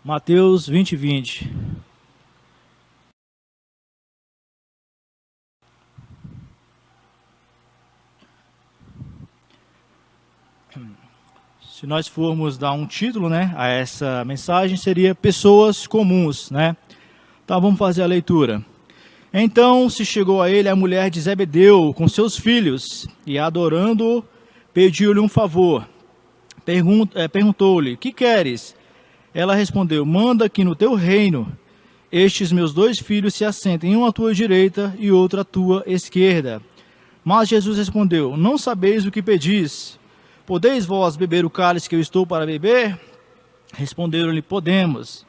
Mateus 20:20. Se nós formos dar um título, a essa mensagem, seria Pessoas Comuns, Então vamos fazer a leitura. Então se chegou a ele a mulher de Zebedeu com seus filhos, e adorando-o, pediu-lhe um favor. Perguntou-lhe: que queres? Ela respondeu: manda que no teu reino estes meus 2 filhos se assentem, um à tua direita e outro à tua esquerda. Mas Jesus respondeu: não sabeis o que pedis. Podeis vós beber o cálice que eu estou para beber? Responderam-lhe: podemos.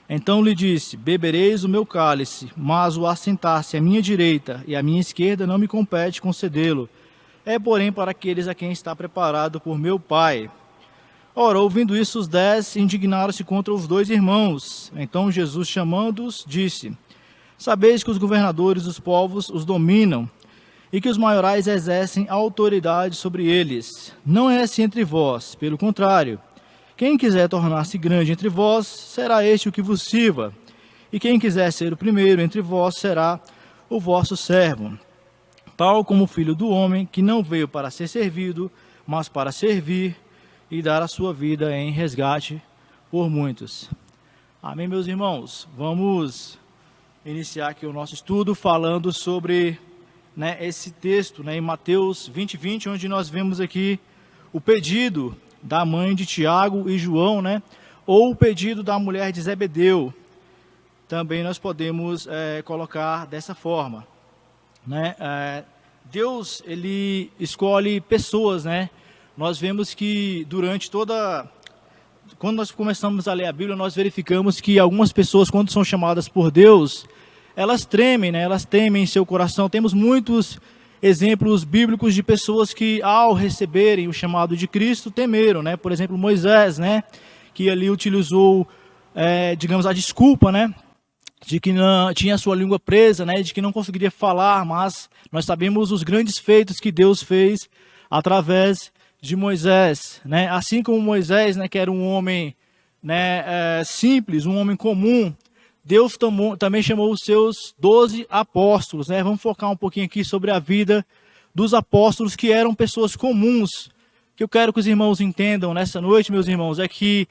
Então lhe disse: bebereis o meu cálice, mas o assentar-se à minha direita e à minha esquerda não me compete concedê-lo. É, porém, para aqueles a quem está preparado por meu Pai. Ora, ouvindo isso, os 10 indignaram-se contra os 2 irmãos. Então Jesus, chamando-os, disse: sabeis que os governadores dos povos os dominam, e que os maiorais exercem autoridade sobre eles. Não é assim entre vós, pelo contrário. Quem quiser tornar-se grande entre vós, será este o que vos sirva. E quem quiser ser o primeiro entre vós, será o vosso servo. Tal como o Filho do Homem, que não veio para ser servido, mas para servir e dar a sua vida em resgate por muitos. Amém, meus irmãos? Vamos iniciar aqui o nosso estudo falando sobre esse texto em Mateus 20:20, onde nós vemos aqui o pedido da mãe de Tiago e João, ou o pedido da mulher de Zebedeu. Também nós podemos colocar dessa forma. Deus, ele escolhe pessoas, Nós vemos que quando nós começamos a ler a Bíblia, nós verificamos que algumas pessoas, quando são chamadas por Deus, elas tremem, elas temem em seu coração. Temos muitos exemplos bíblicos de pessoas que, ao receberem o chamado de Cristo, temeram, Por exemplo, Moisés, que ali utilizou, digamos, a desculpa, de que não tinha a sua língua presa, de que não conseguiria falar, mas nós sabemos os grandes feitos que Deus fez através de Moisés, Assim como Moisés, que era um homem, simples, um homem comum, Deus também chamou os seus 12 apóstolos, Vamos focar um pouquinho aqui sobre a vida dos apóstolos, que eram pessoas comuns. O que eu quero que os irmãos entendam nessa noite, meus irmãos, é que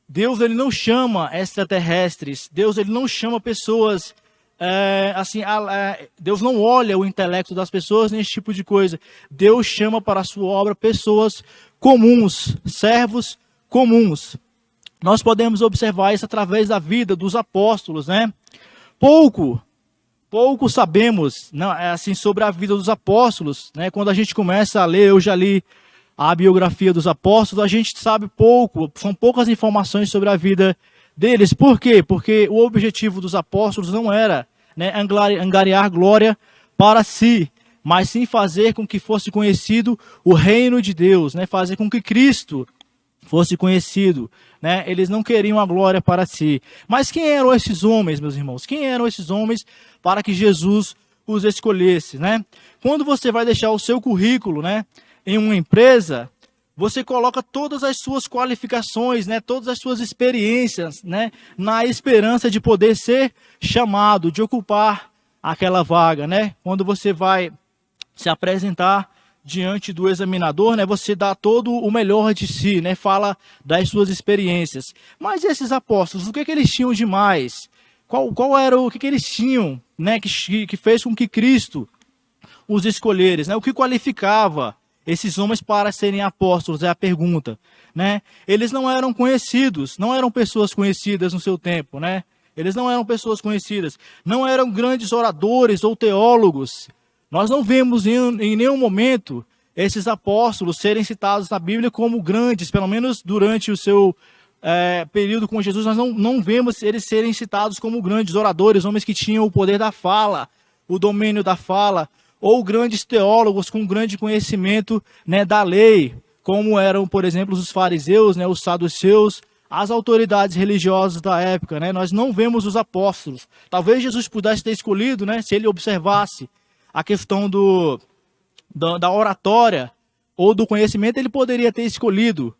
Deus, ele não chama extraterrestres, Deus, ele não chama pessoas, Deus não olha o intelecto das pessoas, nem esse tipo de coisa. Deus chama para a sua obra pessoas comuns, servos comuns. Nós podemos observar isso através da vida dos apóstolos, Pouco sabemos, sobre a vida dos apóstolos, Quando a gente começa a ler, eu já li a biografia dos apóstolos, a gente sabe pouco, são poucas informações sobre a vida deles. Por quê? Porque o objetivo dos apóstolos não era angariar glória para si, mas sim fazer com que fosse conhecido o reino de Deus, fazer com que Cristo fosse conhecido, Eles não queriam a glória para si. Mas quem eram esses homens, meus irmãos? Quem eram esses homens para que Jesus os escolhesse, Quando você vai deixar o seu currículo, em uma empresa, você coloca todas as suas qualificações, todas as suas experiências, na esperança de poder ser chamado, de ocupar aquela vaga, Quando você vai se apresentar diante do examinador, você dá todo o melhor de si, fala das suas experiências. Mas esses apóstolos, o que eles tinham de mais? Qual era o que eles tinham, que fez com que Cristo os escolhesse, O que qualificava esses homens para serem apóstolos, é a pergunta, Eles não eram conhecidos, não eram pessoas conhecidas no seu tempo, Eles não eram pessoas conhecidas, não eram grandes oradores ou teólogos. Nós não vemos em nenhum momento esses apóstolos serem citados na Bíblia como grandes, pelo menos durante o seu período com Jesus, nós não vemos eles serem citados como grandes oradores, homens que tinham o poder da fala, o domínio da fala, ou grandes teólogos com grande conhecimento da lei, como eram, por exemplo, os fariseus, os saduceus, as autoridades religiosas da época. Nós não vemos os apóstolos. Talvez Jesus pudesse ter escolhido, se ele observasse a questão da oratória ou do conhecimento, ele poderia ter escolhido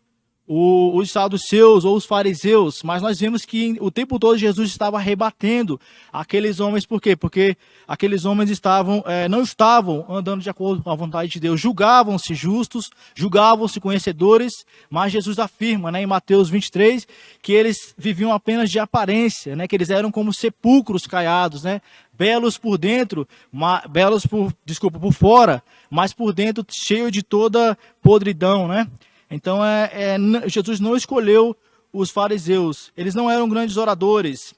os saduceus ou os fariseus, mas nós vemos que o tempo todo Jesus estava rebatendo aqueles homens. Por quê? Porque aqueles homens não estavam andando de acordo com a vontade de Deus, julgavam-se justos, julgavam-se conhecedores, mas Jesus afirma, né, em Mateus 23, que eles viviam apenas de aparência, né, que eles eram como sepulcros caiados, né, belos por dentro, por fora, mas por dentro cheio de toda podridão, né? Então, Jesus não escolheu os fariseus. Eles não eram grandes oradores,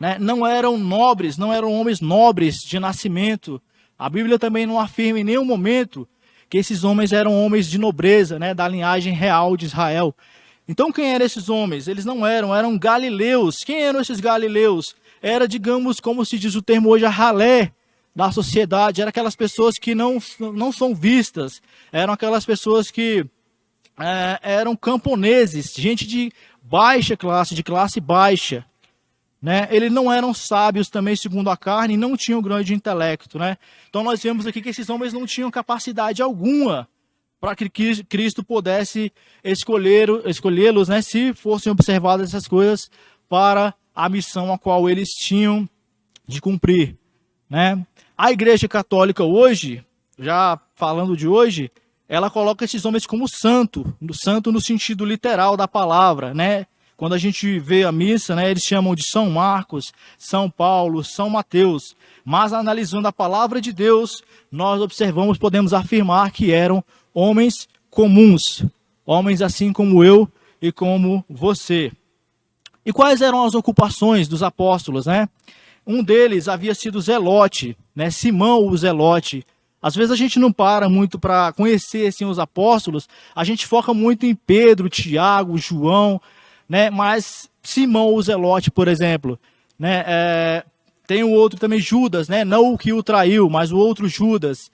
né? Não eram nobres, não eram homens nobres de nascimento. A Bíblia também não afirma em nenhum momento que esses homens eram homens de nobreza, né? Da linhagem real de Israel. Então, quem eram esses homens? Eles não eram galileus. Quem eram esses galileus? Era, digamos, como se diz o termo hoje, a ralé da sociedade. Eram aquelas pessoas que não são vistas. Eram aquelas pessoas que eram camponeses, gente de baixa classe, de classe baixa, né? Eles não eram sábios também segundo a carne, não tinham grande intelecto, né? Então nós vemos aqui que esses homens não tinham capacidade alguma para que Cristo pudesse escolhê-los, né? Se fossem observadas essas coisas para a missão a qual eles tinham de cumprir, né? A Igreja Católica hoje, já falando de hoje, ela coloca esses homens como santo no sentido literal da palavra, né? Quando a gente vê a missa, né, eles chamam de São Marcos, São Paulo, São Mateus. Mas analisando a palavra de Deus, nós podemos afirmar que eram homens comuns, homens assim como eu e como você. E quais eram as ocupações dos apóstolos, né? Um deles havia sido Zelote, né? Simão o Zelote. Às vezes a gente não para muito para conhecer assim, os apóstolos, a gente foca muito em Pedro, Tiago, João, né? Mas Simão o Zelote, por exemplo, né? Tem o outro também, Judas, né? Não o que o traiu, mas o outro Judas.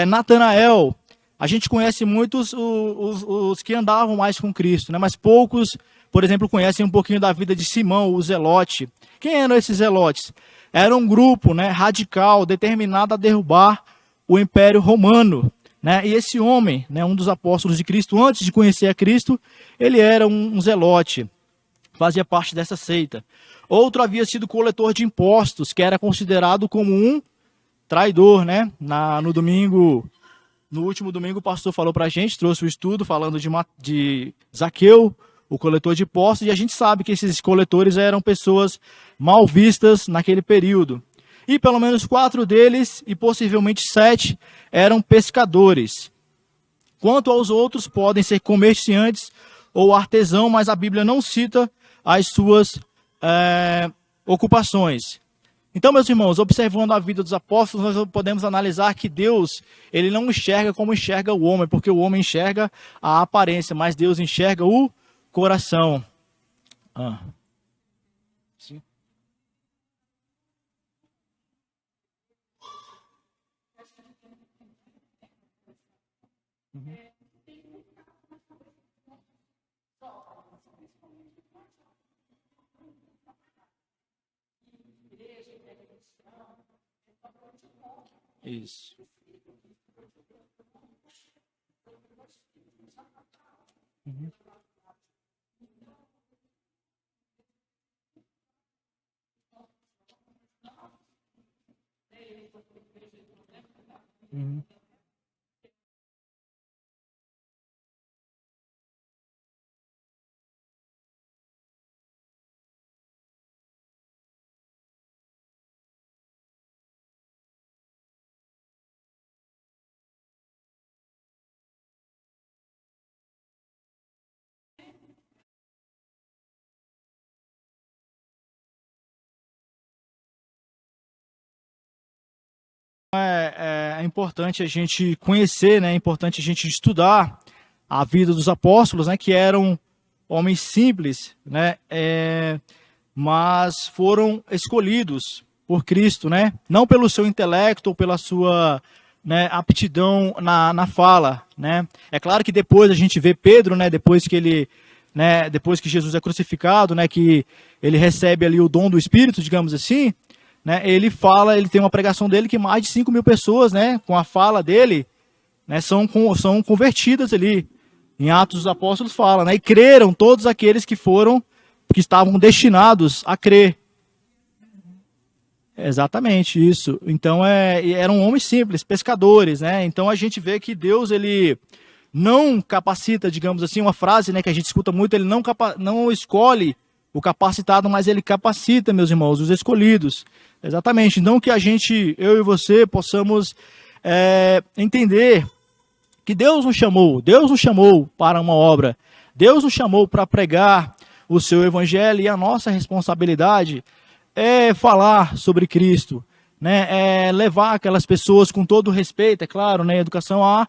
Natanael, a gente conhece muitos os que andavam mais com Cristo, né? Mas poucos, por exemplo, conhecem um pouquinho da vida de Simão o Zelote. Quem eram esses Zelotes? Era um grupo, né, radical, determinado a derrubar o Império Romano, né? E esse homem, né, um dos apóstolos de Cristo, antes de conhecer a Cristo, ele era um zelote, fazia parte dessa seita. Outro havia sido coletor de impostos, que era considerado como um traidor, né? No último domingo, o pastor falou para a gente, trouxe o estudo falando de Zaqueu, o coletor de impostos, e a gente sabe que esses coletores eram pessoas mal vistas naquele período. E pelo menos 4 deles, e possivelmente 7, eram pescadores. Quanto aos outros, podem ser comerciantes ou artesão, mas a Bíblia não cita as suas ocupações. Então, meus irmãos, observando a vida dos apóstolos, nós podemos analisar que Deus, ele não enxerga como enxerga o homem, porque o homem enxerga a aparência, mas Deus enxerga o coração. Sim. Isso. Uhum. Uhum. É importante a gente conhecer, né? É importante a gente estudar a vida dos apóstolos, né? Que eram homens simples, né? Mas foram escolhidos por Cristo, né? Não pelo seu intelecto ou pela sua, né, aptidão na fala, né? É claro que depois a gente vê Pedro, né? Depois que Jesus é crucificado, né? Que ele recebe ali o dom do Espírito, digamos assim. Né, ele tem uma pregação dele que mais de 5.000 pessoas, né, com a fala dele, né, são convertidas ali, Em Atos dos Apóstolos fala, né? E creram todos aqueles que estavam destinados a crer. Exatamente, isso. Então, eram homens simples, pescadores, né? Então, a gente vê que Deus, ele não capacita, digamos assim, uma frase, né, que a gente escuta muito, ele não escolhe o capacitado, mas ele capacita, meus irmãos, os escolhidos. Exatamente. Então, que eu e você, possamos entender que Deus nos chamou para uma obra, Deus nos chamou para pregar o seu evangelho, e a nossa responsabilidade é falar sobre Cristo, né? É levar aquelas pessoas com todo respeito, é claro, né? Educação a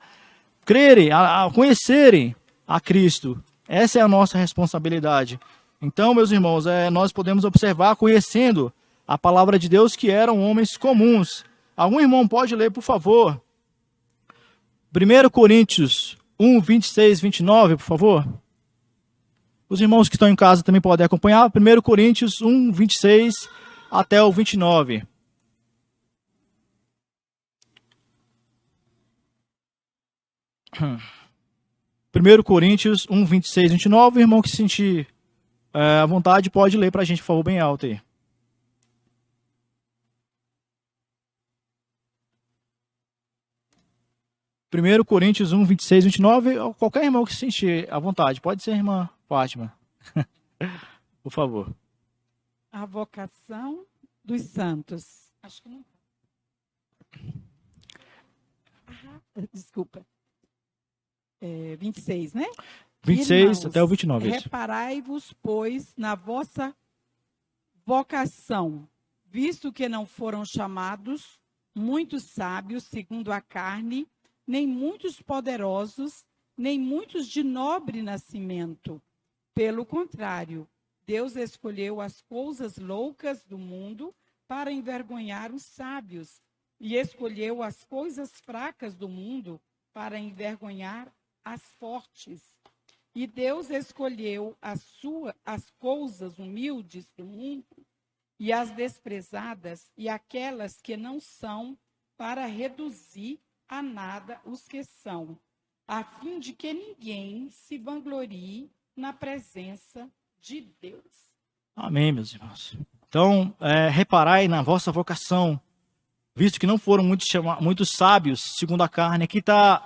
crerem, a conhecerem a Cristo. Essa é a nossa responsabilidade. Então, meus irmãos, nós podemos observar, conhecendo a palavra de Deus, que eram homens comuns. Algum irmão pode ler, por favor? 1 Coríntios 1, 26, 29, por favor. Os irmãos que estão em casa também podem acompanhar. 1 Coríntios 1, 26 até o 29. Primeiro Coríntios 1, 26, 29. O irmão que se sentir à vontade pode ler para a gente, por favor, bem alto aí. Primeiro Coríntios 1, 26, 29. Qualquer irmão que se sentir à vontade. Pode ser a irmã Fátima. Por favor. A vocação dos santos. Acho que não. Desculpa. 26, né? 26 Irmãos, até o 29. Reparai-vos, pois, na vossa vocação, visto que não foram chamados muitos sábios segundo a carne, nem muitos poderosos, nem muitos de nobre nascimento. Pelo contrário, Deus escolheu as coisas loucas do mundo para envergonhar os sábios, e escolheu as coisas fracas do mundo para envergonhar as fortes. E Deus escolheu as coisas humildes do mundo e as desprezadas e aquelas que não são, para reduzir a nada os que são, a fim de que ninguém se vanglorie na presença de Deus. Amém, meus irmãos. Então, reparai na vossa vocação, visto que não foram muitos sábios, segundo a carne. Aqui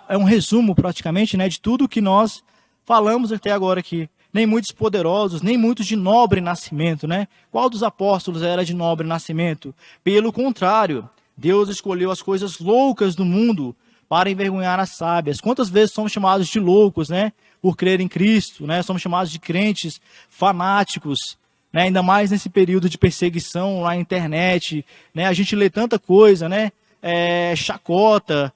é um resumo, praticamente, né, de tudo que nós falamos até agora aqui. Nem muitos poderosos, nem muitos de nobre nascimento, né? Qual dos apóstolos era de nobre nascimento? Pelo contrário, Deus escolheu as coisas loucas do mundo para envergonhar as sábias. Quantas vezes somos chamados de loucos, né? Por crer em Cristo, né? Somos chamados de crentes fanáticos, né? Ainda mais nesse período de perseguição lá na internet, né? A gente lê tanta coisa, né? Chacota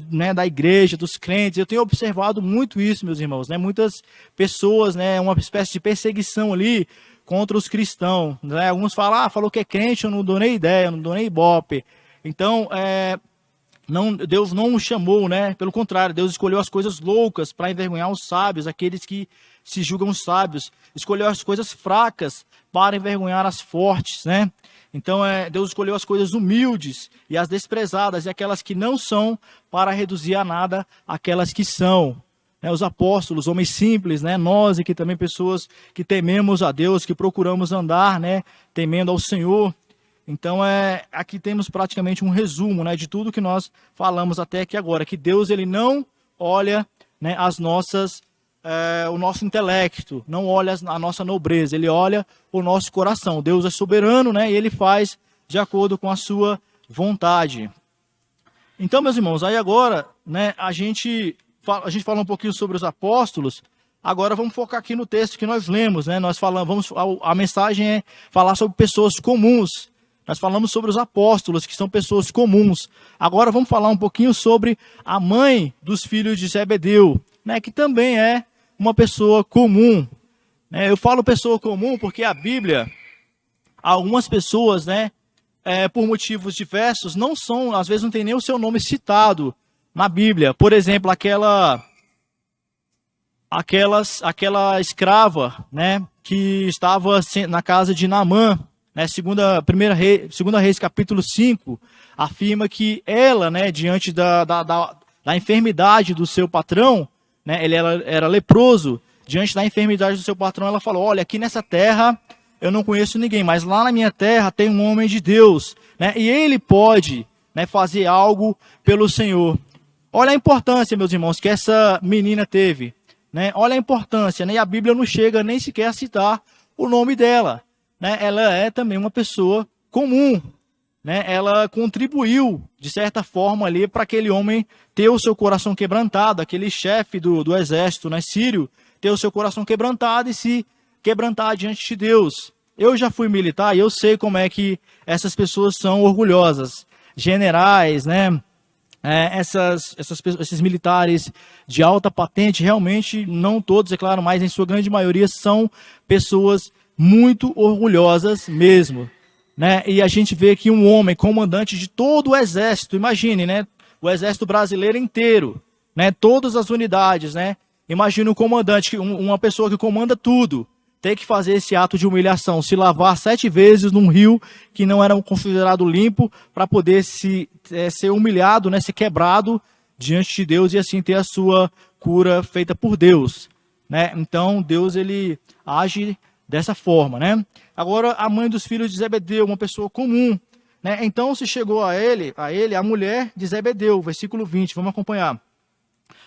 né, da igreja, dos crentes. Eu tenho observado muito isso, meus irmãos, né? Muitas pessoas, né? Uma espécie de perseguição ali contra os cristãos, né? Alguns falam, falou que é crente, eu não dou nem ideia, eu não dou nem ibope. Então, Deus não o chamou, né? Pelo contrário, Deus escolheu as coisas loucas para envergonhar os sábios, aqueles que se julgam sábios. Escolheu as coisas fracas para envergonhar as fortes, né? Então, Deus escolheu as coisas humildes e as desprezadas, e aquelas que não são, para reduzir a nada aquelas que são. Né? Os apóstolos, homens simples, né? Nós aqui também, pessoas que tememos a Deus, que procuramos andar, né? Temendo ao Senhor. Então, aqui temos praticamente um resumo, né, de tudo que nós falamos até aqui agora, que Deus, ele não olha, né, o nosso intelecto, não olha a nossa nobreza, ele olha o nosso coração. Deus é soberano, né, e ele faz de acordo com a sua vontade. Então, meus irmãos, aí agora, né, a gente fala um pouquinho sobre os apóstolos. Agora vamos focar aqui no texto que nós lemos, né? A mensagem é falar sobre pessoas comuns. Nós falamos sobre os apóstolos, que são pessoas comuns. Agora vamos falar um pouquinho sobre a mãe dos filhos de Zebedeu, né, que também é uma pessoa comum. Eu falo pessoa comum porque a Bíblia, algumas pessoas, né, por motivos diversos, às vezes não tem nem o seu nome citado na Bíblia. Por exemplo, aquela escrava, né, que estava na casa de Naamã. Segunda Reis, capítulo 5, afirma que ela, né, diante da enfermidade do seu patrão, né? Ele era leproso. Diante da enfermidade do seu patrão, ela falou: olha, aqui nessa terra eu não conheço ninguém, mas lá na minha terra tem um homem de Deus, né? E ele pode, né, fazer algo pelo Senhor. Olha a importância, meus irmãos, que essa menina teve, né? Olha a importância, né? E a Bíblia não chega nem sequer a citar o nome dela, né? Ela é também uma pessoa comum, né? Ela contribuiu, de certa forma, ali para aquele homem ter o seu coração quebrantado, aquele chefe do exército, né, sírio, ter o seu coração quebrantado e se quebrantar diante de Deus. Eu já fui militar e eu sei como é que essas pessoas são orgulhosas. Generais, né? Esses militares de alta patente, realmente, não todos, é claro, mas em sua grande maioria são pessoas muito orgulhosas mesmo, né? E a gente vê que um homem comandante de todo o exército, imagine, né? O exército brasileiro inteiro, né? Todas as unidades, né? Imagine um comandante, uma pessoa que comanda tudo, ter que fazer esse ato de humilhação, se lavar 7 vezes num rio que não era considerado limpo, para poder ser humilhado, né, ser quebrado diante de Deus e assim ter a sua cura feita por Deus, né? Então Deus, ele age dessa forma, né? Agora, a mãe dos filhos de Zebedeu, uma pessoa comum, né? Então se chegou a ele a mulher de Zebedeu, versículo 20, vamos acompanhar.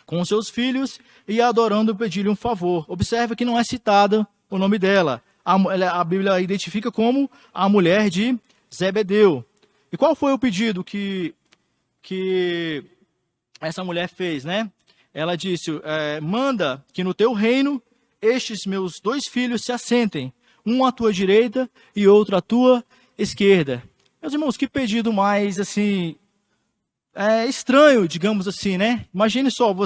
Com seus filhos e adorando pedir-lhe um favor. Observe que não é citada o nome dela. A Bíblia identifica como a mulher de Zebedeu. E qual foi o pedido que essa mulher fez, né? Ela disse: manda que no teu reino estes meus 2 filhos se assentem, um à tua direita e outro à tua esquerda. Meus irmãos, que pedido mais assim estranho, digamos assim, né? Imagine só,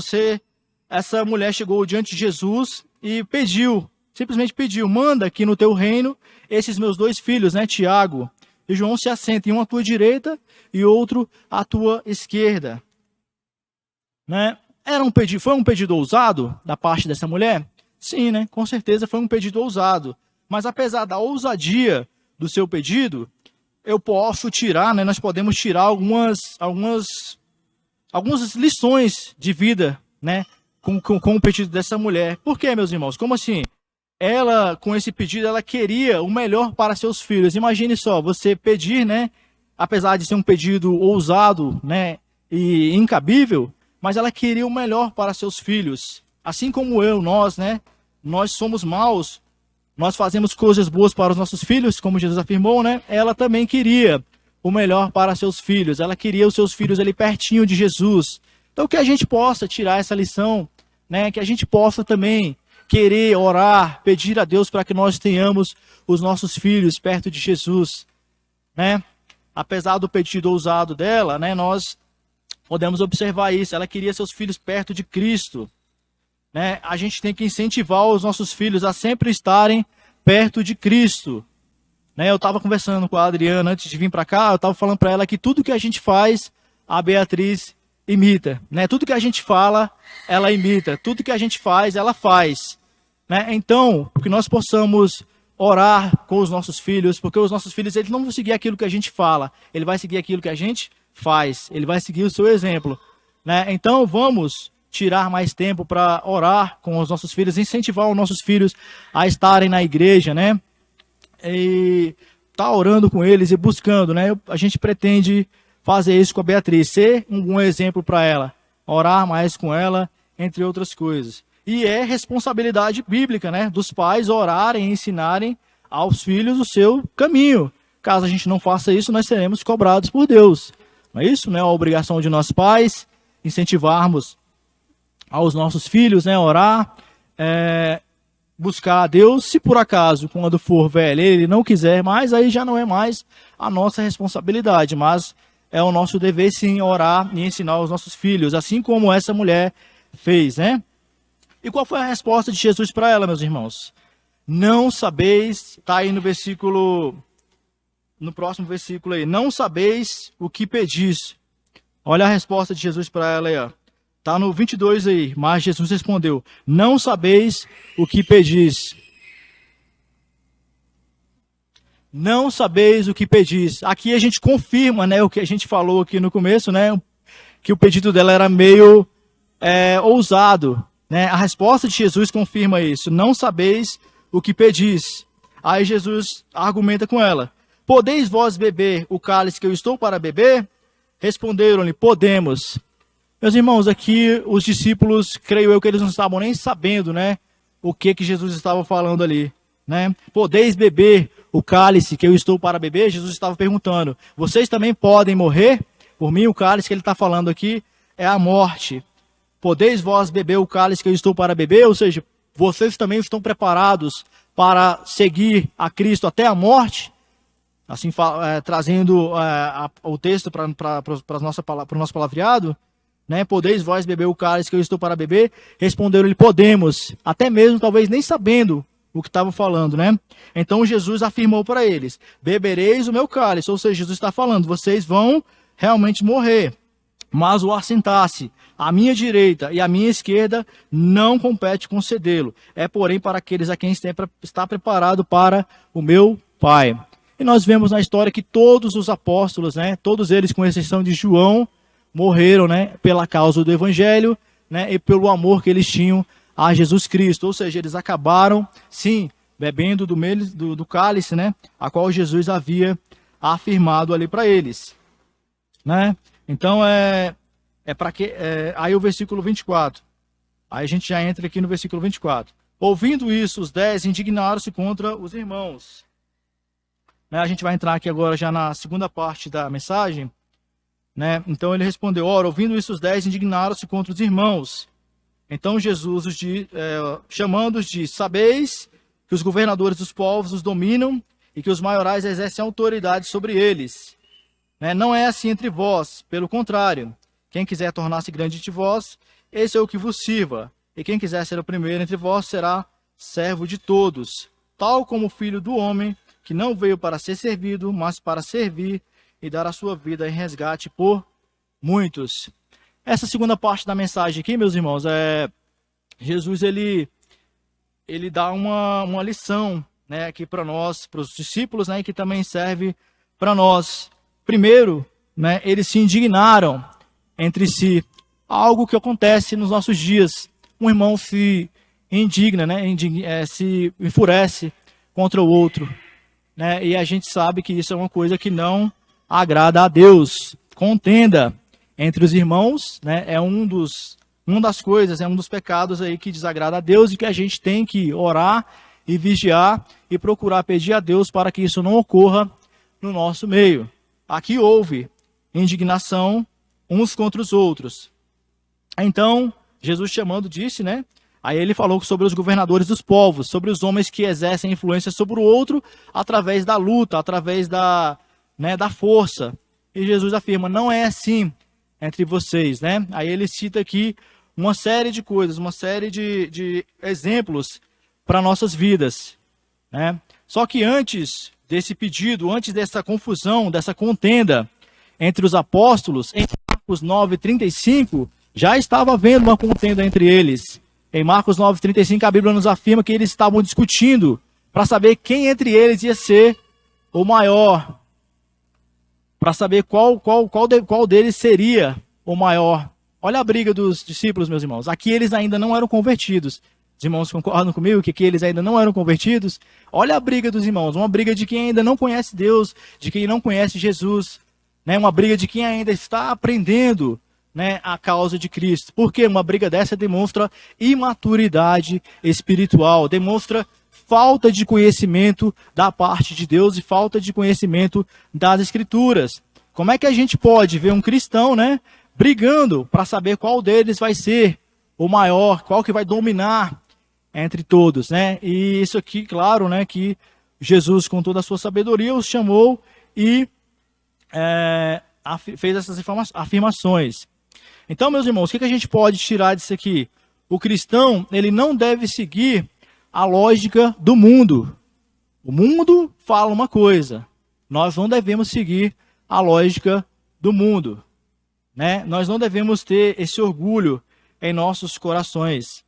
essa mulher chegou diante de Jesus e pediu, simplesmente pediu: manda que no teu reino esses meus 2 filhos, né, Tiago e João, se assentem, um à tua direita e outro à tua esquerda, né? Foi um pedido ousado da parte dessa mulher? Sim, né? Com certeza foi um pedido ousado. Mas apesar da ousadia do seu pedido, eu posso tirar, né? Nós podemos tirar algumas lições de vida, né? Com o pedido dessa mulher. Por quê, meus irmãos? Como assim? Ela, com esse pedido, ela queria o melhor para seus filhos. Imagine só, você pedir, né? Apesar de ser um pedido ousado, né? E incabível, mas ela queria o melhor para seus filhos. Assim como nós, né? Nós somos maus. Nós fazemos coisas boas para os nossos filhos, como Jesus afirmou, né? Ela também queria o melhor para seus filhos. Ela queria os seus filhos ali pertinho de Jesus. Então, que a gente possa tirar essa lição, né? Que a gente possa também querer orar, pedir a Deus para que nós tenhamos os nossos filhos perto de Jesus, né? Apesar do pedido ousado dela, né? Nós podemos observar isso. Ela queria seus filhos perto de Cristo, né? A gente tem que incentivar os nossos filhos a sempre estarem perto de Cristo, né? Eu estava conversando com a Adriana antes de vir para cá, eu estava falando para ela que tudo que a gente faz, a Beatriz imita, né? Tudo que a gente fala, ela imita. Tudo que a gente faz, ela faz, né? Então, que nós possamos orar com os nossos filhos, porque os nossos filhos, eles não vão seguir aquilo que a gente fala, ele vai seguir aquilo que a gente faz, ele vai seguir o seu exemplo, né? Então, vamos tirar mais tempo para orar com os nossos filhos, incentivar os nossos filhos a estarem na igreja, né? E tá orando com eles e buscando, né? A gente pretende fazer isso com a Beatriz, ser um bom exemplo para ela, orar mais com ela, entre outras coisas. E é responsabilidade bíblica, né? Dos pais orarem e ensinarem aos filhos o seu caminho. Caso a gente não faça isso, nós seremos cobrados por Deus. Não é isso? Não é a obrigação de nós pais incentivarmos aos nossos filhos, né, orar, buscar a Deus. Se por acaso, quando for velho, ele não quiser mais, aí já não é mais a nossa responsabilidade, mas é o nosso dever sim orar e ensinar aos nossos filhos, assim como essa mulher fez, né? E qual foi a resposta de Jesus para ela, meus irmãos? Não sabeis, está aí no próximo versículo aí, não sabeis o que pedis. Olha a resposta de Jesus para ela aí, ó. Está no 22 aí, mas Jesus respondeu: não sabeis o que pedis. Não sabeis o que pedis. Aqui a gente confirma, né, o que a gente falou aqui no começo, né, que o pedido dela era meio ousado, né? A resposta de Jesus confirma isso. Não sabeis o que pedis. Aí Jesus argumenta com ela. Podeis vós beber o cálice que eu estou para beber? Responderam-lhe, podemos. Meus irmãos, aqui os discípulos, creio eu que eles não estavam nem sabendo, né, o que Jesus estava falando ali, né? Podeis beber o cálice que eu estou para beber? Jesus estava perguntando. Vocês também podem morrer? Por mim, o cálice que ele está falando aqui é a morte. Podeis vós beber o cálice que eu estou para beber? Ou seja, vocês também estão preparados para seguir a Cristo até a morte? Assim, trazendo o texto para o nosso palavreado, né? Podeis vós beber o cálice que eu estou para beber? Responderam-lhe, podemos, até mesmo talvez nem sabendo o que estavam falando, né? Então Jesus afirmou para eles, bebereis o meu cálice, ou seja, Jesus está falando, vocês vão realmente morrer, mas o assentar-se à minha direita e à minha esquerda não compete concedê-lo, é porém para aqueles a quem está preparado para o meu Pai. E nós vemos na história que todos os apóstolos, né, todos eles, com exceção de João, morreram, né, pela causa do Evangelho, né, e pelo amor que eles tinham a Jesus Cristo. Ou seja, eles acabaram, sim, bebendo do cálice, né, a qual Jesus havia afirmado ali para eles. Né? Então, aí o versículo 24. Aí a gente já entra aqui no versículo 24. Ouvindo isso, os 10 indignaram-se contra os irmãos. Né, a gente vai entrar aqui agora já na segunda parte da mensagem. Né? Então ele respondeu, ora, ouvindo isso os 10 indignaram-se contra os irmãos. Então Jesus, chamando-os, disse, sabeis que os governadores dos povos os dominam e que os maiorais exercem autoridade sobre eles. Né? Não é assim entre vós, pelo contrário. Quem quiser tornar-se grande entre vós, esse é o que vos sirva. E quem quiser ser o primeiro entre vós, será servo de todos. Tal como o Filho do Homem, que não veio para ser servido, mas para servir e dar a sua vida em resgate por muitos. Essa segunda parte da mensagem aqui, meus irmãos, Jesus ele dá uma lição, né, aqui para nós, para os discípulos, né, que também serve para nós. Primeiro, né, eles se indignaram entre si, algo que acontece nos nossos dias. Um irmão se indigna, né, se enfurece contra o outro. Né, e a gente sabe que isso é uma coisa que não agrada a Deus. Contenda entre os irmãos, né, é um dos pecados aí que desagrada a Deus e que a gente tem que orar e vigiar e procurar pedir a Deus para que isso não ocorra no nosso meio. Aqui houve indignação uns contra os outros. Então, Jesus chamando disse, né? Aí ele falou sobre os governadores dos povos, sobre os homens que exercem influência sobre o outro através da luta, através da força. E Jesus afirma, não é assim entre vocês, né? Aí ele cita aqui uma série de coisas, uma série de exemplos para nossas vidas, né? Só que antes desse pedido, antes dessa confusão, dessa contenda entre os apóstolos, em Marcos 9:35, já estava havendo uma contenda entre eles. Em Marcos 9:35, a Bíblia nos afirma que eles estavam discutindo para saber quem entre eles ia ser o maior, para saber qual deles seria o maior. Olha a briga dos discípulos, meus irmãos. Aqui eles ainda não eram convertidos. Os irmãos concordam comigo que aqui eles ainda não eram convertidos? Olha a briga dos irmãos, uma briga de quem ainda não conhece Deus, de quem não conhece Jesus, né? Uma briga de quem ainda está aprendendo, né, a causa de Cristo. Porque uma briga dessa demonstra imaturidade espiritual, demonstra falta de conhecimento da parte de Deus e falta de conhecimento das Escrituras. Como é que a gente pode ver um cristão, né, brigando para saber qual deles vai ser o maior, qual que vai dominar entre todos, né? E isso aqui, claro, né, que Jesus, com toda a sua sabedoria, os chamou e fez essas afirmações. Então, meus irmãos, o que a gente pode tirar disso aqui? O cristão, ele não deve seguir a lógica do mundo. O mundo fala uma coisa. Nós não devemos seguir a lógica do mundo, né? Nós não devemos ter esse orgulho em nossos corações.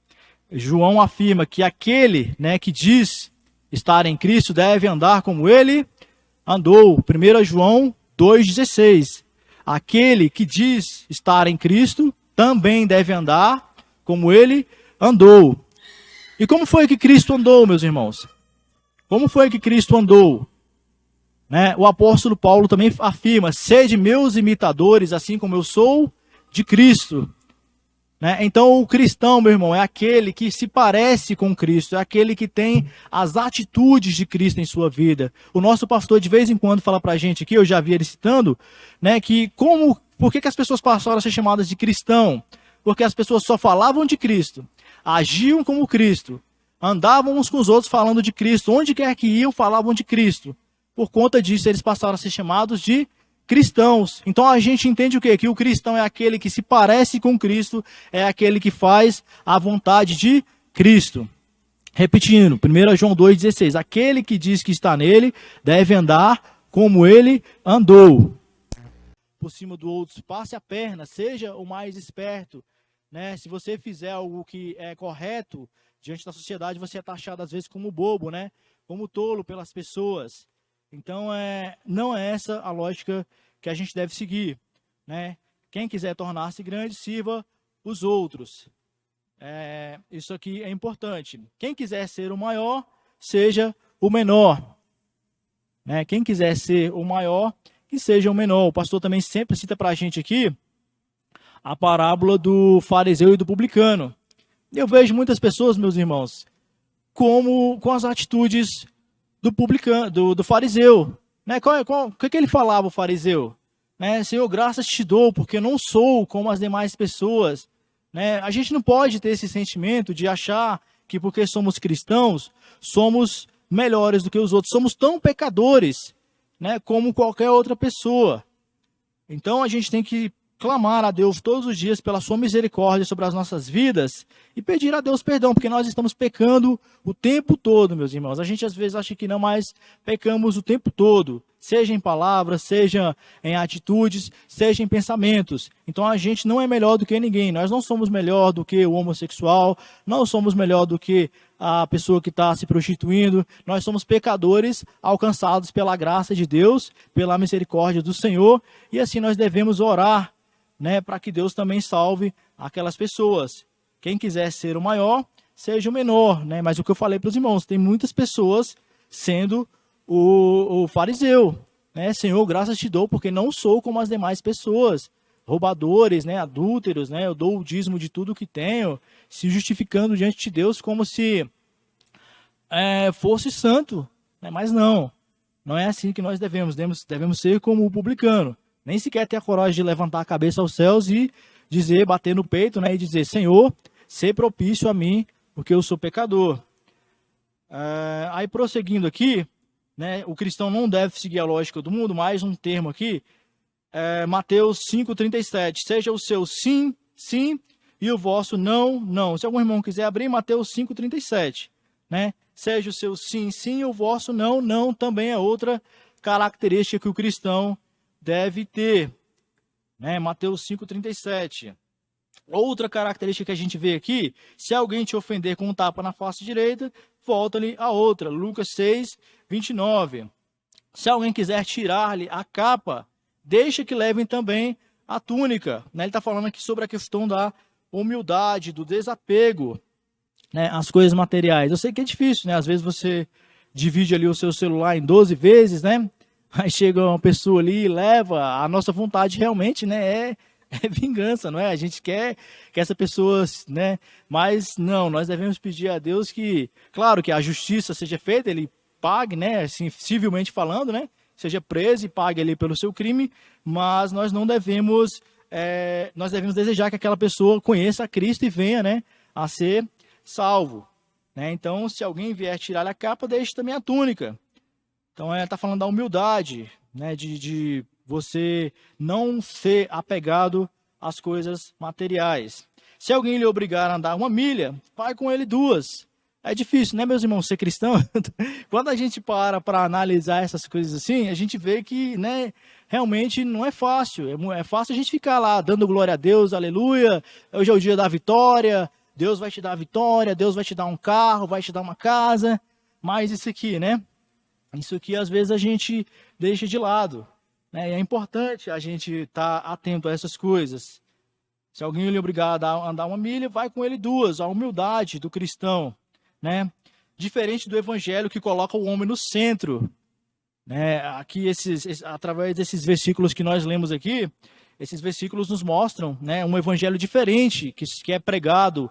João afirma que aquele, né, que diz estar em Cristo deve andar como ele andou. 1 João 2,16. Aquele que diz estar em Cristo também deve andar como ele andou. E como foi que Cristo andou, meus irmãos? Como foi que Cristo andou? Né? O apóstolo Paulo também afirma: sede meus imitadores, assim como eu sou de Cristo. Né? Então o cristão, meu irmão, é aquele que se parece com Cristo, é aquele que tem as atitudes de Cristo em sua vida. O nosso pastor de vez em quando fala pra gente aqui, eu já vi ele citando, né, que por que as pessoas passaram a ser chamadas de cristão? Porque as pessoas só falavam de Cristo, agiam como Cristo, andavam uns com os outros falando de Cristo, onde quer que iam falavam de Cristo. Por conta disso eles passaram a ser chamados de cristãos. Então a gente entende o quê? Que o cristão é aquele que se parece com Cristo, é aquele que faz a vontade de Cristo. Repetindo, 1 João 2,16, aquele que diz que está nele deve andar como ele andou. Por cima do outro, passe a perna, seja o mais esperto. Né? Se você fizer algo que é correto diante da sociedade, você é taxado às vezes como bobo, né? Como tolo pelas pessoas. Então, não é essa a lógica que a gente deve seguir. Né? Quem quiser tornar-se grande, sirva os outros. Isso aqui é importante. Quem quiser ser o maior, seja o menor. Né? Quem quiser ser o maior, que seja o menor. O pastor também sempre cita para a gente aqui a parábola do fariseu e do publicano. Eu vejo muitas pessoas, meus irmãos, com as atitudes do publicano, do fariseu. Né? O que ele falava, o fariseu? Né? Senhor, graças te dou, porque não sou como as demais pessoas. Né? A gente não pode ter esse sentimento de achar que porque somos cristãos, somos melhores do que os outros. Somos tão pecadores, né, como qualquer outra pessoa. Então a gente tem que clamar a Deus todos os dias pela sua misericórdia sobre as nossas vidas e pedir a Deus perdão, porque nós estamos pecando o tempo todo, meus irmãos. A gente às vezes acha que não, mas pecamos o tempo todo, seja em palavras, seja em atitudes, seja em pensamentos. Então a gente não é melhor do que ninguém, nós não somos melhor do que o homossexual, não somos melhor do que a pessoa que está se prostituindo, nós somos pecadores alcançados pela graça de Deus, pela misericórdia do Senhor, e assim nós devemos orar, né, para que Deus também salve aquelas pessoas. Quem quiser ser o maior, seja o menor, né? Mas o que eu falei para os irmãos, tem muitas pessoas sendo o fariseu, né? Senhor, graças te dou, porque não sou como as demais pessoas, roubadores, né, adúlteros, né? Eu dou o dízimo de tudo que tenho, se justificando diante de Deus como se fosse santo, né? Mas não é assim que nós devemos ser como o publicano. Nem sequer ter a coragem de levantar a cabeça aos céus e dizer, bater no peito, né, e dizer, Senhor, sê propício a mim, porque eu sou pecador. Aí prosseguindo aqui, né, o cristão não deve seguir a lógica do mundo, mais um termo aqui, Mateus 5,37, seja o seu sim, sim, e o vosso não, não. Se algum irmão quiser abrir, Mateus 5,37, né, seja o seu sim, sim, e o vosso não, não, também é outra característica que o cristão deve ter, né? Mateus 5,37. Outra característica que a gente vê aqui, se alguém te ofender com um tapa na face direita, volta-lhe a outra. Lucas 6:29. Se alguém quiser tirar-lhe a capa, deixa que levem também a túnica. Né? Ele está falando aqui sobre a questão da humildade, do desapego, né, às coisas materiais. Eu sei que é difícil, né? Às vezes você divide ali o seu celular em 12 vezes, né? Aí chega uma pessoa ali e leva, a nossa vontade realmente, né, é vingança, não é? A gente quer que essa pessoa, né, mas não, nós devemos pedir a Deus que, claro, que a justiça seja feita, ele pague, né, assim, civilmente falando, né, seja preso e pague ali pelo seu crime, mas nós não devemos, nós devemos desejar que aquela pessoa conheça a Cristo e venha, né, a ser salvo, né? Então, se alguém vier tirar a capa, deixe também a túnica. Então, está falando da humildade, né, de você não ser apegado às coisas materiais. Se alguém lhe obrigar a andar 1 milha, vai com ele 2. É difícil, né, meus irmãos, ser cristão? Quando a gente para analisar essas coisas assim, a gente vê que, né, realmente não é fácil. É fácil a gente ficar lá dando glória a Deus, aleluia, hoje é o dia da vitória, Deus vai te dar a vitória, Deus vai te dar um carro, vai te dar uma casa, mas isso aqui, né? Isso aqui, às vezes, a gente deixa de lado, né? E é importante a gente estar atento a essas coisas. Se alguém lhe obrigar a andar 1 milha, vai com ele 2. A humildade do cristão, né? Diferente do evangelho que coloca o homem no centro, né? Aqui, através desses versículos que nós lemos aqui, esses versículos nos mostram, né, um evangelho diferente que é pregado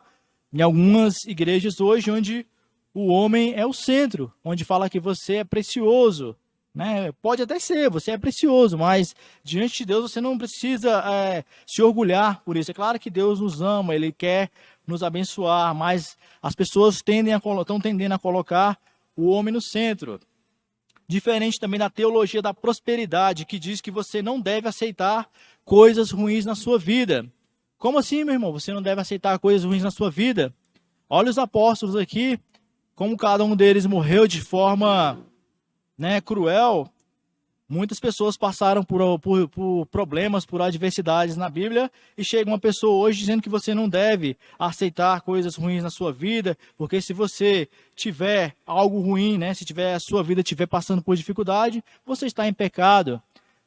em algumas igrejas hoje, onde o homem é o centro, onde fala que você é precioso, né? Pode até ser, você é precioso, mas diante de Deus você não precisa se orgulhar por isso. É claro que Deus nos ama, Ele quer nos abençoar, mas as pessoas estão tendendo a colocar o homem no centro. Diferente também da teologia da prosperidade, que diz que você não deve aceitar coisas ruins na sua vida. Como assim, meu irmão? Você não deve aceitar coisas ruins na sua vida? Olha os apóstolos aqui, como cada um deles morreu de forma, né, cruel. Muitas pessoas passaram por problemas, por adversidades na Bíblia, e chega uma pessoa hoje dizendo que você não deve aceitar coisas ruins na sua vida, porque se você tiver algo ruim, né, se a sua vida estiver passando por dificuldade, você está em pecado.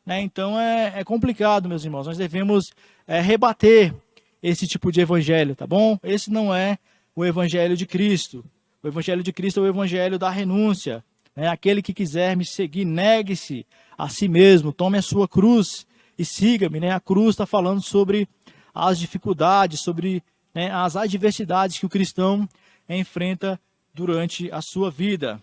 Né? Então é complicado, meus irmãos. Nós devemos rebater esse tipo de evangelho, tá bom? Esse não é o evangelho de Cristo. O evangelho de Cristo é o evangelho da renúncia. Aquele que quiser me seguir, negue-se a si mesmo, tome a sua cruz e siga-me. A cruz está falando sobre as dificuldades, sobre, né, as adversidades que o cristão enfrenta durante a sua vida.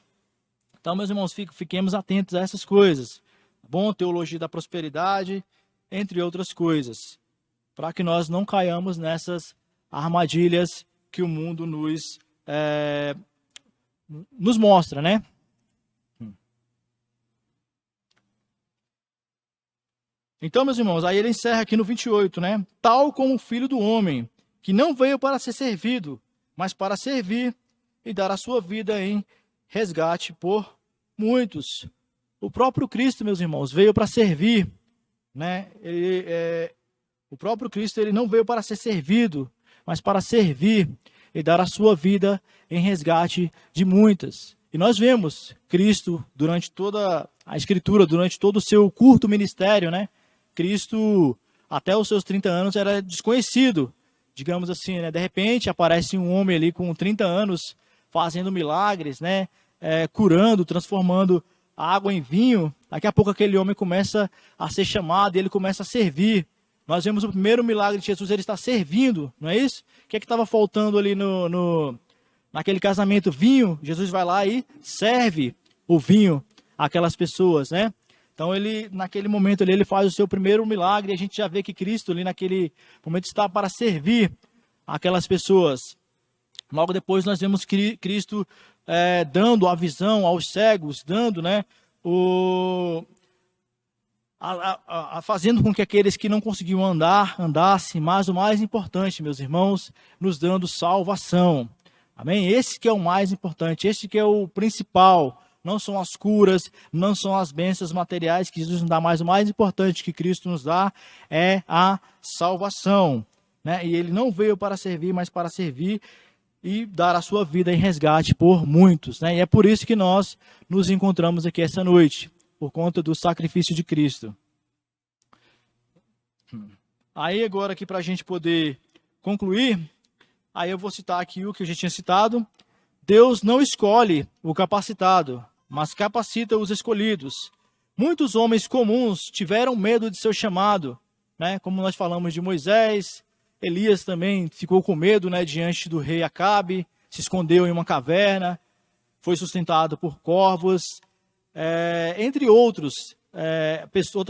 Então, meus irmãos, fiquemos atentos a essas coisas. Bom, teologia da prosperidade, entre outras coisas, para que nós não caiamos nessas armadilhas que o mundo nos mostra, né? Então, meus irmãos, aí ele encerra aqui no 28, né? Tal como o Filho do Homem, que não veio para ser servido, mas para servir e dar a sua vida em resgate por muitos. O próprio Cristo, meus irmãos, veio para servir, né? O próprio Cristo, ele não veio para ser servido, mas para servir e dar a sua vida em resgate de muitas. E nós vemos Cristo durante toda a Escritura, durante todo o seu curto ministério, né? Cristo, até os seus 30 anos, era desconhecido, digamos assim, né? De repente aparece um homem ali com 30 anos fazendo milagres, né? Curando, transformando a água em vinho. Daqui a pouco aquele homem começa a ser chamado e ele começa a servir. Nós vemos o primeiro milagre de Jesus, ele está servindo, não é isso? O que estava faltando ali naquele casamento? Vinho. Jesus vai lá e serve o vinho àquelas pessoas, né? Então, naquele momento ele faz o seu primeiro milagre, e a gente já vê que Cristo ali naquele momento está para servir aquelas pessoas. Logo depois nós vemos Cristo dando a visão aos cegos, dando, né, fazendo com que aqueles que não conseguiam andassem, mas o mais importante, meus irmãos, nos dando salvação. Amém? Esse que é o mais importante, esse que é o principal. Não são as curas, não são as bênçãos materiais que Jesus nos dá, mas o mais importante que Cristo nos dá é a salvação. Né? E ele não veio para servir, mas para servir e dar a sua vida em resgate por muitos. Né? E é por isso que nós nos encontramos aqui essa noite, por conta do sacrifício de Cristo. Aí agora aqui para a gente poder concluir, aí eu vou citar aqui o que eu já tinha citado. Deus não escolhe o capacitado, mas capacita os escolhidos. Muitos homens comuns tiveram medo de seu chamado, né? Como nós falamos de Moisés, Elias também ficou com medo, né, diante do rei Acabe, se escondeu em uma caverna, foi sustentado por corvos, entre outras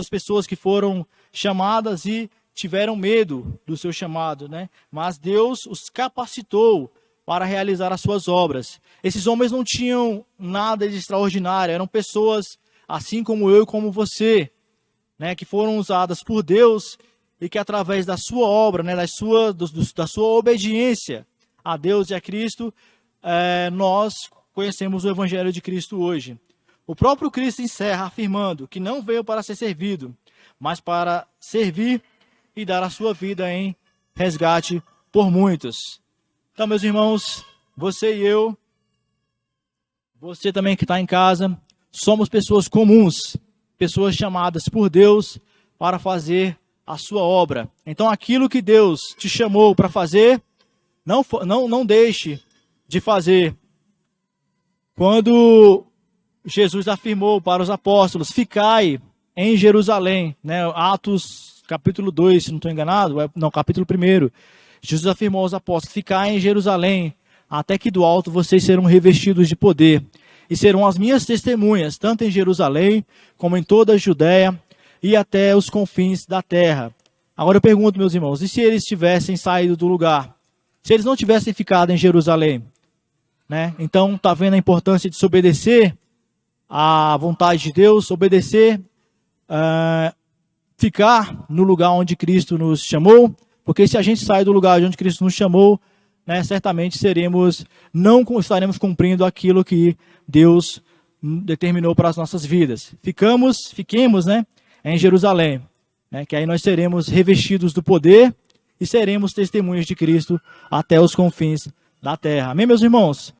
pessoas que foram chamadas e tiveram medo do seu chamado, né? Mas Deus os capacitou para realizar as suas obras. Esses homens não tinham nada de extraordinário, eram pessoas assim como eu e como você, né, que foram usadas por Deus e que através da sua obra, né, da sua obediência a Deus e a Cristo, nós conhecemos o Evangelho de Cristo hoje. O próprio Cristo encerra afirmando que não veio para ser servido, mas para servir e dar a sua vida em resgate por muitos. Então, meus irmãos, você e eu, você também que está em casa, somos pessoas comuns, pessoas chamadas por Deus para fazer a sua obra. Então, aquilo que Deus te chamou para fazer, não deixe de fazer. Quando Jesus afirmou para os apóstolos, ficai em Jerusalém, né? Atos capítulo 2, se não estou enganado, não, capítulo 1. Jesus afirmou aos apóstolos, ficai em Jerusalém, até que do alto vocês serão revestidos de poder, e serão as minhas testemunhas, tanto em Jerusalém, como em toda a Judéia, e até os confins da terra. Agora eu pergunto, meus irmãos, e se eles tivessem saído do lugar? Se eles não tivessem ficado em Jerusalém? Né? Então, está vendo a importância de se obedecer à vontade de Deus, obedecer, ficar no lugar onde Cristo nos chamou, porque se a gente sai do lugar onde Cristo nos chamou, né, certamente não estaremos cumprindo aquilo que Deus determinou para as nossas vidas. Fiquemos, né, em Jerusalém, né, que aí nós seremos revestidos do poder e seremos testemunhas de Cristo até os confins da terra. Amém, meus irmãos?